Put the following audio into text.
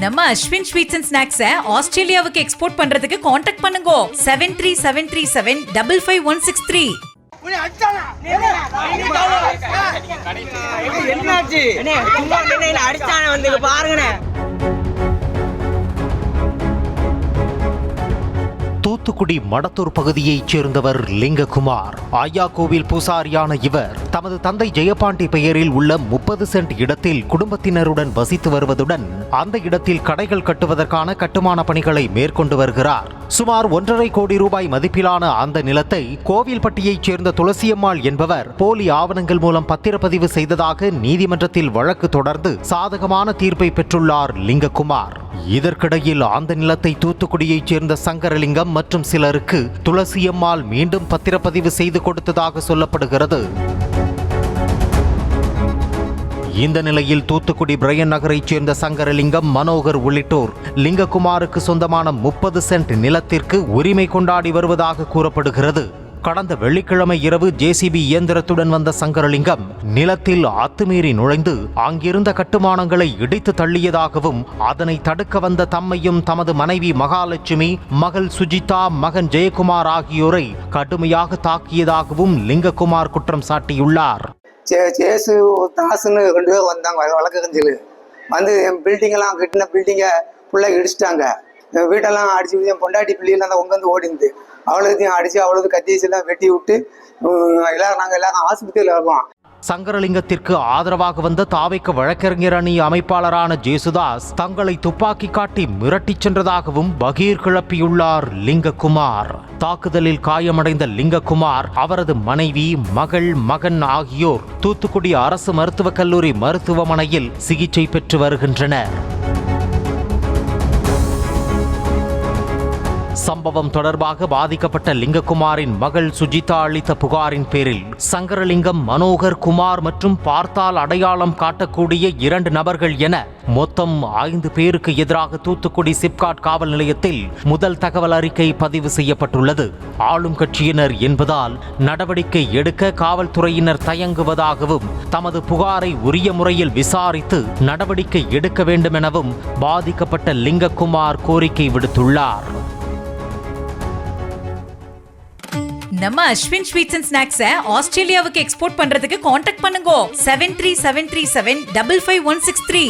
நம்ம Ashwin sweets and ஸ்நாக்ஸை ஆஸ்திரேலியாவுக்கு export பண்றதுக்கு காண்டாக்ட் பண்ணுங்க 7373755163. என்னாச்சு அடிச்சானே வந்து பாருங்க. தூத்துக்குடி மடத்தூர் பகுதியைச் சேர்ந்தவர் லிங்ககுமார். ஐயாக்கோவில் பூசாரியான இவர் தமது தந்தை ஜெயபாண்டி பெயரில் உள்ள 30 சென்ட் இடத்தில் குடும்பத்தினருடன் வசித்து வருவதுடன் அந்த இடத்தில் கடைகள் கட்டுவதற்கான கட்டுமான பணிகளை மேற்கொண்டு வருகிறார். சுமார் 1.5 கோடி ரூபாய் மதிப்பிலான அந்த நிலத்தை கோவில்பட்டியைச் சேர்ந்த துளசியம்மாள் என்பவர் போலி ஆவணங்கள் மூலம் பத்திரப்பதிவு செய்ததாக நீதிமன்றத்தில் வழக்கு தொடர்ந்து சாதகமான தீர்ப்பை பெற்றுள்ளார் லிங்ககுமார். இதற்கிடையில் அந்த நிலத்தை தூத்துக்குடியைச் சேர்ந்த சங்கரலிங்கம் மற்றும் சிலருக்கு துளசியம்மாள் மீண்டும் பத்திரப்பதிவு செய்து கொடுத்ததாக சொல்லப்படுகிறது. இந்த நிலையில் தூத்துக்குடி பிரையன் நகரைச் சேர்ந்த சங்கரலிங்கம், மனோகர் உள்ளிட்டோர் லிங்ககுமாருக்கு சொந்தமான 30 சென்ட் நிலத்திற்கு உரிமை கொண்டாடி வருவதாக கூறப்படுகிறது. கடந்த வெள்ளிக்கிழமை இரவு ஜேசிபி இயந்திரத்துடன் வந்த சங்கரலிங்கம் நிலத்தில் அத்துமீறி நுழைந்து அங்கிருந்த கட்டுமானங்களை இடித்து தள்ளியதாகவும் அதனை தடுக்க வந்த தம்மையும் தமது மனைவி மகாலட்சுமி, மகள் சுஜிதா, மகன் ஜெயக்குமார் ஆகியோரை கடுமையாக தாக்கியதாகவும் லிங்ககுமார் குற்றம் சாட்டியுள்ளார். சேசு தாசுன்னு 2 பேர் வந்தாங்க வழக்கு கஞ்சில் வந்து என் பில்டிங்கெல்லாம் கட்டின பில்டிங்கை ஃபுல்லாக இடிச்சிட்டாங்க. என் வீட்டெல்லாம் அடிச்சு என் பொண்டாட்டி பிள்ளைகள்லாம் தான் உட்காந்து ஓடிந்து அவ்வளோத்தையும் அடித்து அவ்வளவு கத்தியெல்லாம் வெட்டி விட்டு நாங்கள் எல்லாரும் ஆஸ்பத்திரியில் இருக்கோம். சங்கரலிங்கத்திற்கு ஆதரவாக வந்த தாவைக்கு வழக்கறிஞர் அணி அமைப்பாளரான ஜேசுதாஸ் தங்களை துப்பாக்கி காட்டி மிரட்டிச் சென்றதாகவும் பகீர் கிளப்பியுள்ளார் லிங்ககுமார். தாக்குதலில் காயமடைந்த லிங்ககுமார், அவரது மனைவி, மகள், மகன் ஆகியோர் தூத்துக்குடி அரசு மருத்துவக் கல்லூரி மருத்துவமனையில் சிகிச்சை பெற்று வருகின்றனர். சம்பவம் தொடர்பாக பாதிக்கப்பட்ட லிங்ககுமாரின் மகள் சுஜிதா அளித்த புகாரின் பேரில் சங்கரலிங்கம், மனோகர், குமார் மற்றும் பார்த்தால் அடையாளம் காட்டக்கூடிய 2 நபர்கள் என மொத்தம் 5 பேருக்கு எதிராக தூத்துக்குடி சிப்காட் காவல் நிலையத்தில் முதல் தகவல் அறிக்கை பதிவு செய்யப்பட்டுள்ளது. ஆளும் கட்சியினர் என்பதால் நடவடிக்கை எடுக்க காவல்துறையினர் தயங்குவதாகவும் தமது புகாரை உரிய முறையில் விசாரித்து நடவடிக்கை எடுக்க வேண்டும் எனவும் பாதிக்கப்பட்ட லிங்ககுமார் கோரிக்கை விடுத்துள்ளார். நம்ம அஸ்வின் ஸ்வீட்ஸ் அண்ட் ஸ்நாக்ஸை ஆஸ்திரேலியாவுக்கு எக்ஸ்போர்ட் பண்றதுக்கு காண்டாக்ட் பண்ணுங்க 7373755163.